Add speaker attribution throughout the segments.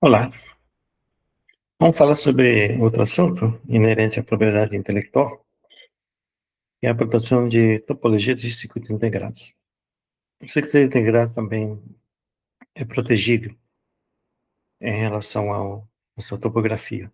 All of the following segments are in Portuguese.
Speaker 1: Olá, vamos falar sobre outro assunto inerente à propriedade intelectual, que é a proteção de topologia de circuitos integrados. O circuito integrado também é protegível em relação à sua topografia.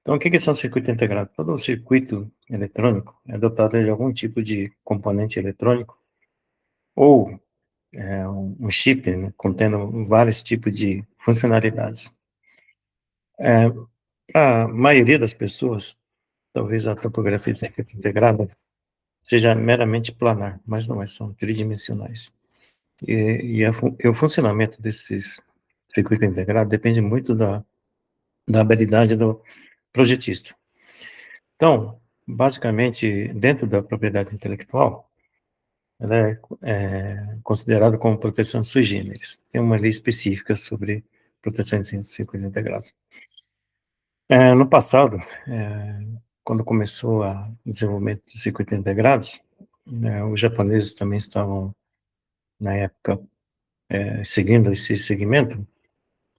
Speaker 1: Então, o que são circuito integrado? Todo circuito eletrônico é dotado de algum tipo de componente eletrônico ou um chip, né, contendo vários tipos de funcionalidades. Para a maioria das pessoas, talvez a topografia de circuito integrado seja meramente planar, mas não é, são tridimensionais. E o funcionamento desses circuitos integrados depende muito da habilidade do projetista. Então, basicamente, dentro da propriedade intelectual, ela é considerada como proteção sui generis. Tem uma lei específica sobre proteção de circuitos integrados. No passado, quando começou o desenvolvimento de circuitos integrados, os japoneses também estavam, na época, seguindo esse segmento,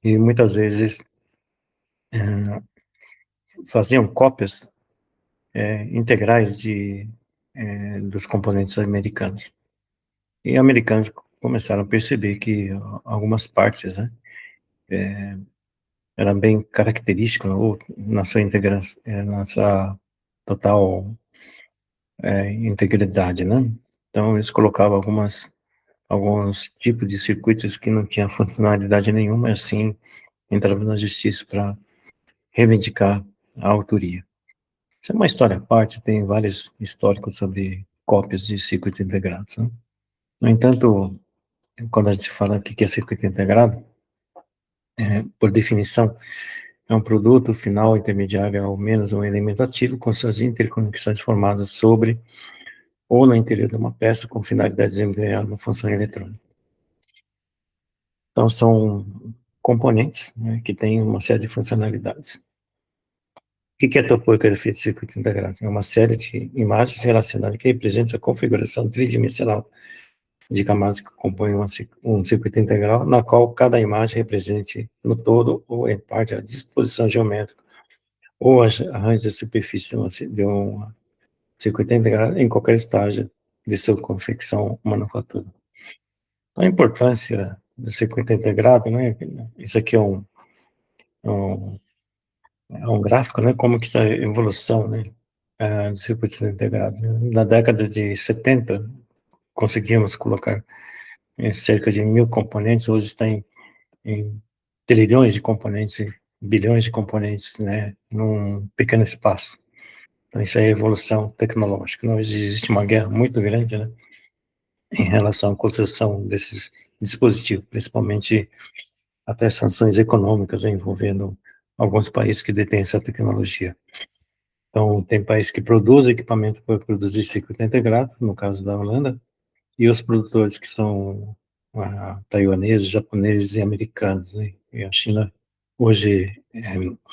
Speaker 1: e muitas vezes faziam cópias integrais dos componentes americanos. E americanos começaram a perceber que algumas partes, né, eram bem características, ou na sua integração, na sua total integridade, né? Então, eles colocavam alguns tipos de circuitos que não tinham funcionalidade nenhuma, assim, entravam na justiça para reivindicar a autoria. Isso é uma história à parte, tem vários históricos sobre cópias de circuito integrado, né? No entanto, quando a gente fala que é circuito integrado, por definição, é um produto final intermediário ao menos um elemento ativo com suas interconexões formadas sobre ou no interior de uma peça com finalidade de desempenhar uma função eletrônica. Então, são componentes, né, que têm uma série de funcionalidades. O que é topografia de circuito integrado? É uma série de imagens relacionadas que representam a configuração tridimensional de camadas que compõem um circuito integral, na qual cada imagem represente no todo ou em parte a disposição geométrica ou arranjo da superfície de um circuito integrado em qualquer estágio de sua confecção ou manufatura. A importância do circuito integrado, né? Isso aqui um, é um gráfico, né? Como que está a evolução, né? Do circuito integrado. Na década de 70, conseguimos colocar cerca de 1.000 componentes, hoje está em trilhões de componentes, bilhões de componentes, né, num pequeno espaço. Então, isso é evolução tecnológica. Não existe uma guerra muito grande, né, em relação à construção desses dispositivos, principalmente até sanções econômicas, né, envolvendo alguns países que detêm essa tecnologia. Então, tem países que produzem equipamento para produzir circuito integrado, no caso da Holanda, e os produtores que são taiwaneses, japoneses e americanos, né? E a China hoje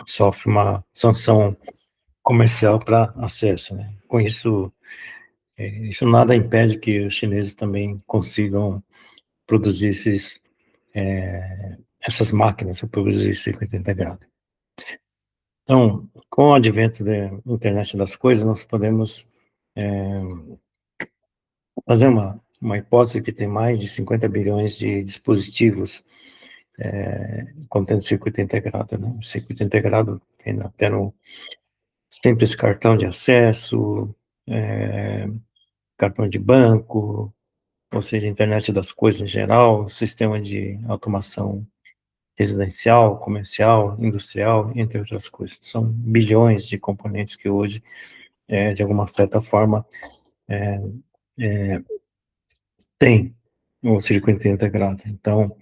Speaker 1: sofre uma sanção comercial para acesso, né? Com isso, isso nada impede que os chineses também consigam produzir essas máquinas para produzir circuito integrado. Então, com o advento da internet das coisas, nós podemos fazer uma hipótese que tem mais de 50 bilhões de dispositivos contendo circuito integrado, né? O circuito integrado tem até no simples cartão de acesso, cartão de banco, ou seja, internet das coisas em geral, sistema de automação residencial, comercial, industrial, entre outras coisas. São bilhões de componentes que hoje, de alguma certa forma, tem o circuito integrado. Então,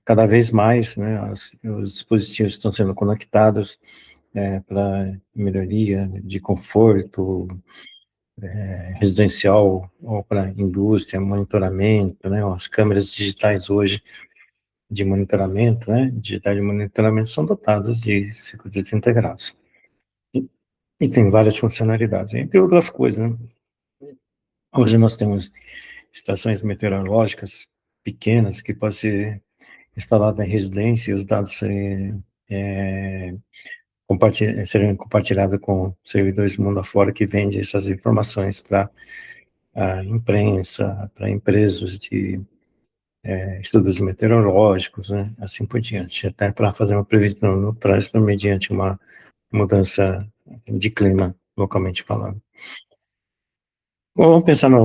Speaker 1: cada vez mais, né, os dispositivos estão sendo conectados para melhoria de conforto residencial ou para indústria, monitoramento, né, as câmeras digitais hoje de monitoramento, né, digitais de monitoramento são dotadas de circuitos integrados. E tem várias funcionalidades, entre outras coisas, né. Hoje nós temos estações meteorológicas pequenas que podem ser instalada em residência e os dados serem compartilhados com servidores do mundo afora que vendem essas informações para a imprensa, para empresas de estudos meteorológicos, né, assim por diante, até para fazer uma previsão no trânsito mediante uma mudança de clima, localmente falando. Bom, vamos pensar em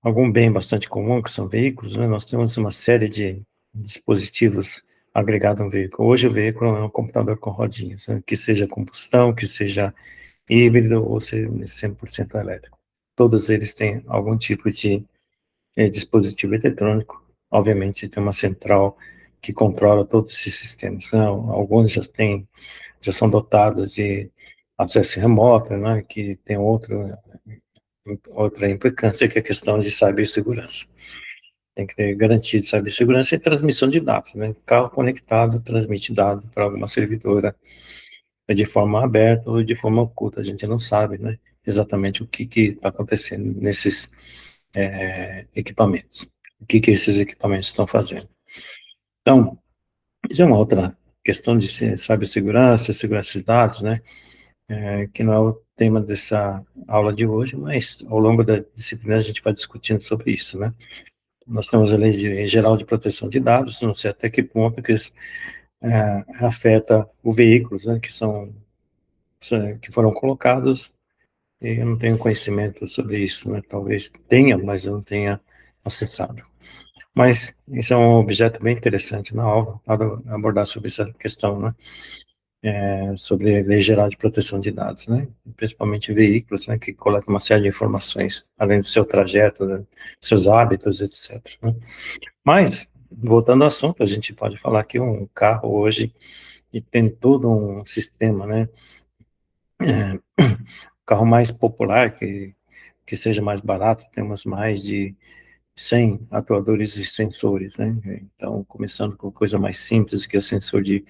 Speaker 1: algum bem bastante comum, que são veículos, né? Nós temos uma série de dispositivos agregados a um veículo. Hoje o veículo é um computador com rodinhas, né? Que seja combustão, que seja híbrido ou seja 100% elétrico. Todos eles têm algum tipo de dispositivo eletrônico. Obviamente tem uma central que controla todos esses sistemas, né? Alguns já são dotados de acesso remoto, né? Que tem outra implicância, que é a questão de cibersegurança. Tem que ter garantia de cibersegurança e transmissão de dados, né? Carro conectado transmite dados para alguma servidora de forma aberta ou de forma oculta. A gente não sabe, né, exatamente o que está acontecendo nesses equipamentos. O que esses equipamentos estão fazendo. Então, isso é uma outra questão de cibersegurança, segurança de dados, né? Que não é o tema dessa aula de hoje, mas ao longo da disciplina a gente vai discutindo sobre isso, né? Nós temos a Lei Geral de Proteção de Dados, não sei até que ponto que isso afeta os veículos, né, que foram colocados, e eu não tenho conhecimento sobre isso, né? Talvez tenha, mas eu não tenha acessado. Mas isso é um objeto bem interessante na aula, para abordar sobre essa questão, né? Sobre a Lei Geral de Proteção de Dados, né? Principalmente veículos, né, que coletam uma série de informações, além do seu trajeto, né, seus hábitos, etc. Né? Mas, voltando ao assunto, a gente pode falar que um carro hoje tem todo um sistema, né? O carro mais popular, que seja mais barato, temos mais de 100 atuadores e sensores, né? Então, começando com coisa mais simples, que é o sensor de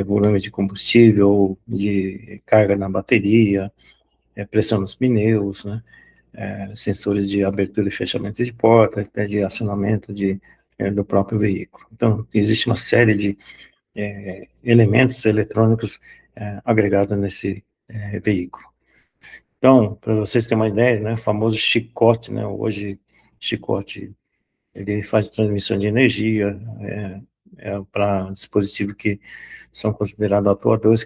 Speaker 1: volume de combustível, de carga na bateria, pressão nos pneus, né? Sensores de abertura e fechamento de porta, até de acionamento do próprio veículo. Então, existe uma série de elementos eletrônicos agregados nesse veículo. Então, para vocês terem uma ideia, né, o famoso chicote, né, hoje, chicote, ele faz transmissão de energia para dispositivos que são considerados atuadores,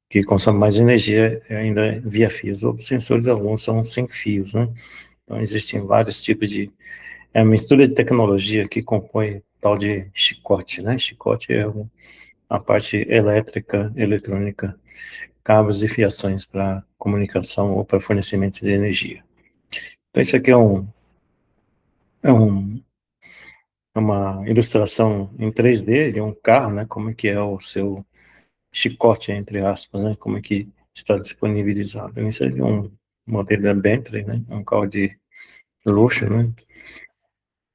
Speaker 1: que consomem mais energia ainda via fios. Outros sensores, alguns são sem fios, né? Então, existem vários tipos de... É uma mistura de tecnologia que compõe tal de chicote, né? Chicote é a parte elétrica, eletrônica, cabos e fiações para comunicação ou para fornecimento de energia. Então, isso aqui é um, uma ilustração em 3D de um carro, né? Como é que é o seu chicote, entre aspas, né? Como é que está disponibilizado. Isso é um modelo da Bentley, né? É um carro de luxo, né?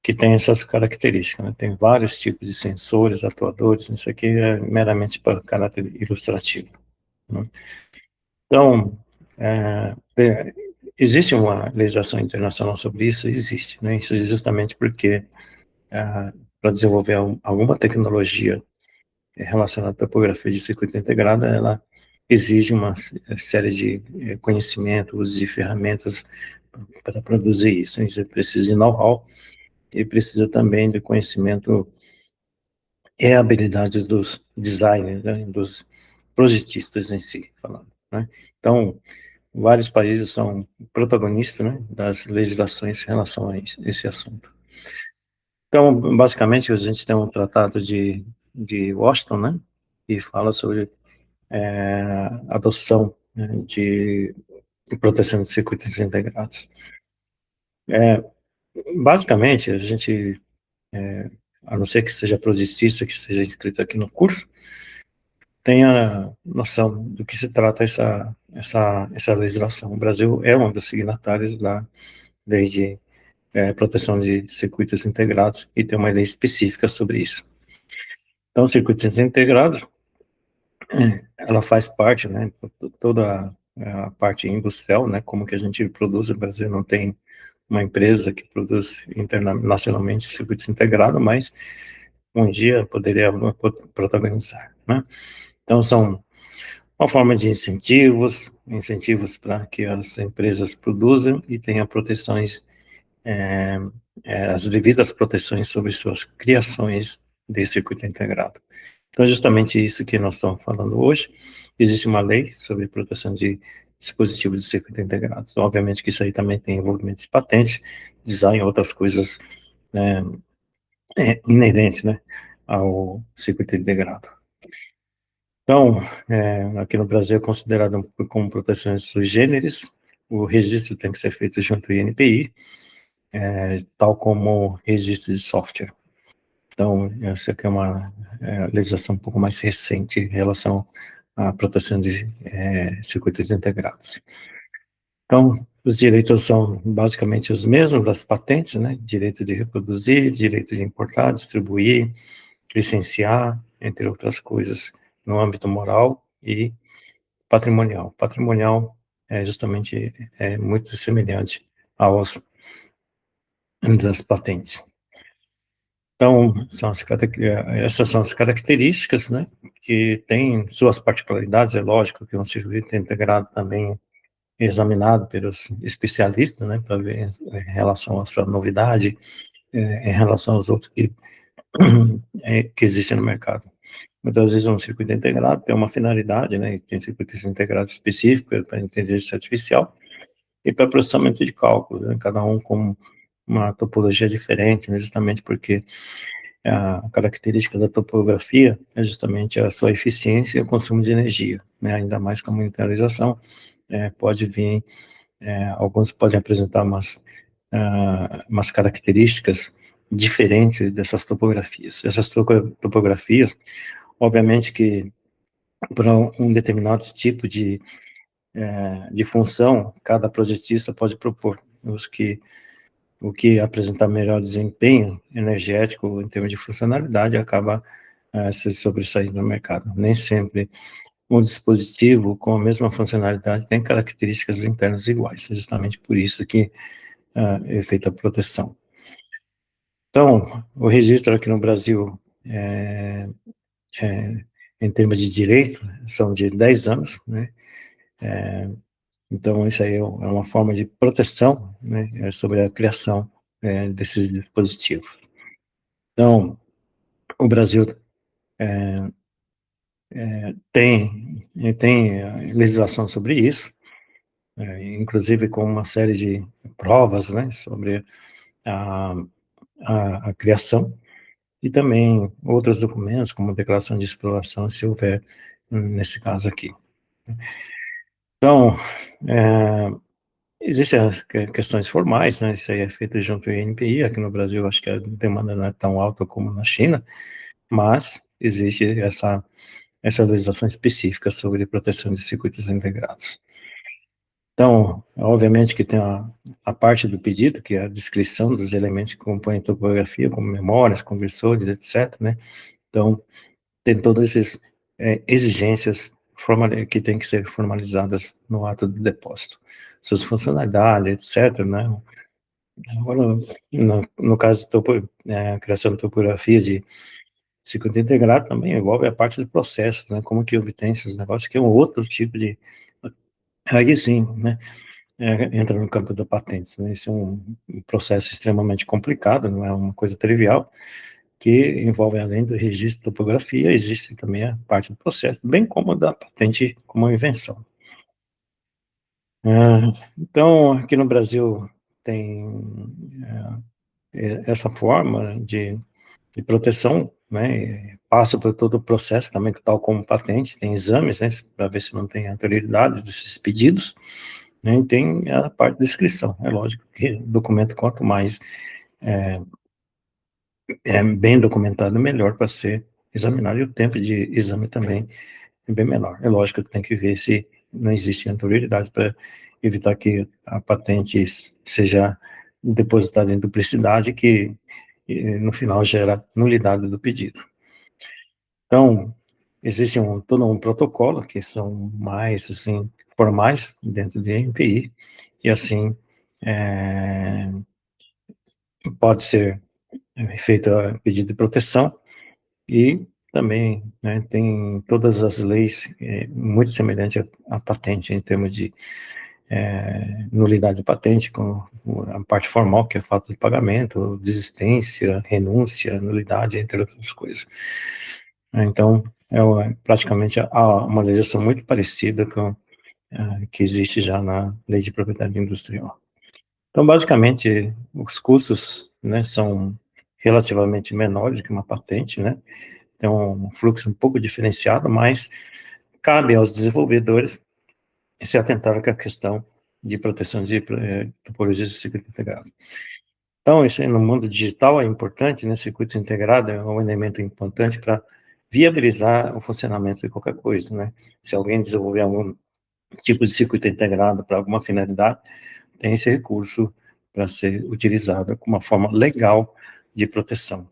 Speaker 1: Que tem essas características, né? Tem vários tipos de sensores, atuadores. Isso aqui é meramente para caráter ilustrativo, né? Então, existe uma legislação internacional sobre isso? Existe, né? Isso é justamente porque para desenvolver alguma tecnologia relacionada à topografia de circuito integrado, ela exige uma série de conhecimentos e ferramentas para produzir isso. Você precisa de know-how e precisa também de conhecimento e habilidades dos designers, né, dos projetistas em si, falando, né? Então, vários países são protagonistas, né, das legislações em relação a esse assunto. Então, basicamente, a gente tem um tratado de Washington, né, que fala sobre adoção, né, de proteção de circuitos integrados. Basicamente, a gente, a não ser que seja projetista, que seja inscrito aqui no curso, tenha noção do que se trata essa legislação. O Brasil é um dos signatários da Lei de Proteção de Circuitos Integrados e tem uma lei específica sobre isso. Então, circuitos integrados, ela faz parte, toda a parte industrial, né, como que a gente produz. O Brasil não tem uma empresa que produz nacionalmente circuitos integrados, mas um dia poderia protagonizar, né? Então, são uma forma de incentivos para que as empresas produzam e tenham proteções, é, as devidas proteções sobre suas criações de circuito integrado. Então, é justamente isso que nós estamos falando hoje. Existe uma lei sobre proteção de dispositivos de circuito integrados. Obviamente que isso aí também tem envolvimento de patentes, design e outras coisas, né, inerentes, né, ao circuito integrado. Então, aqui no Brasil é considerado como proteção sui generis, o registro tem que ser feito junto ao INPI, tal como registro de software. Então, essa aqui é uma legislação um pouco mais recente em relação à proteção de circuitos integrados. Então, os direitos são basicamente os mesmos das patentes, né? Direito de reproduzir, direito de importar, distribuir, licenciar, entre outras coisas, no âmbito moral e patrimonial. Patrimonial é justamente muito semelhante aos das patentes. Então, essas são as características, né, que têm suas particularidades. É lógico que um circuito integrado também é examinado pelos especialistas, né, para ver em relação à sua novidade, em relação aos outros que existem no mercado. Muitas vezes um circuito integrado tem uma finalidade, né, tem circuitos integrados específicos para inteligência artificial e para processamento de cálculo, né, cada um com uma topologia diferente, né, justamente porque a característica da topografia é justamente a sua eficiência e o consumo de energia, né, ainda mais com a monitorização, pode vir, alguns podem apresentar umas características diferentes dessas topografias. Essas topografias, obviamente que para um determinado tipo de função, cada projetista pode propor o que apresentar melhor desempenho energético em termos de funcionalidade acaba se sobressaindo no mercado. Nem sempre um dispositivo com a mesma funcionalidade tem características internas iguais, é justamente por isso que é feita a proteção. Então, o registro aqui no Brasil, em termos de direito, são de 10 anos, né? Então, isso aí é uma forma de proteção, né, sobre a criação desses dispositivos. Então, o Brasil tem legislação sobre isso, inclusive com uma série de provas, né, sobre a, a criação, e também outros documentos, como declaração de exploração, se houver, nesse caso aqui. Então, existem as questões formais, né, isso aí é feito junto ao INPI, aqui no Brasil acho que a demanda não é tão alta como na China, mas existe essa legislação específica sobre proteção de circuitos integrados. Então, obviamente que tem a parte do pedido, que é a descrição dos elementos que compõem a topografia, como memórias, conversores, etc., né? Então, tem todas essas exigências que têm que ser formalizadas no ato do depósito. Suas funcionalidades, etc., né? Agora, no caso de a criação de topografia de circuito integrado também envolve a parte do processo, né? Como que obtém esses negócios, que é um outro tipo de... Aí sim, né? Entra no campo da patente, né? Isso é um processo extremamente complicado, não é uma coisa trivial, que envolve, além do registro de topografia, existe também a parte do processo, bem como da patente como invenção. Então, aqui no Brasil tem essa forma de proteção, né, passa por todo o processo também, tal como patente, tem exames, né, para ver se não tem anterioridade desses pedidos, né, e tem a parte de descrição. É lógico que documento, quanto mais bem documentado, melhor para ser examinado, e o tempo de exame também é bem menor. É lógico que tem que ver se não existe anterioridade para evitar que a patente seja depositada em duplicidade, que no final gera nulidade do pedido. Então, existe todo um protocolo, que são mais, assim, formais dentro do INPI, e assim pode ser feito a pedido de proteção e também, né, tem todas as leis muito semelhantes à patente em termos de nulidade de patente, com a parte formal, que é falta de pagamento, desistência, renúncia, nulidade, entre outras coisas. Então, praticamente uma legislação muito parecida com que existe já na Lei de Propriedade Industrial. Então, basicamente, os custos, né, são relativamente menores do que uma patente, né? Tem um fluxo um pouco diferenciado, mas cabe aos desenvolvedores se atentar com a questão de proteção de topologias de circuito integrado. Então, isso aí no mundo digital é importante, né? Circuito integrado é um elemento importante para viabilizar o funcionamento de qualquer coisa, né? Se alguém desenvolver algum tipo de circuito integrado para alguma finalidade, tem esse recurso para ser utilizado como uma forma legal de proteção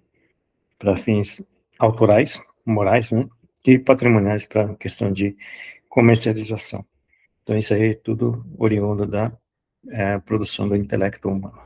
Speaker 1: para fins autorais, morais, né? E patrimoniais para questão de comercialização. Então, isso aí é tudo oriundo da produção do intelecto humano.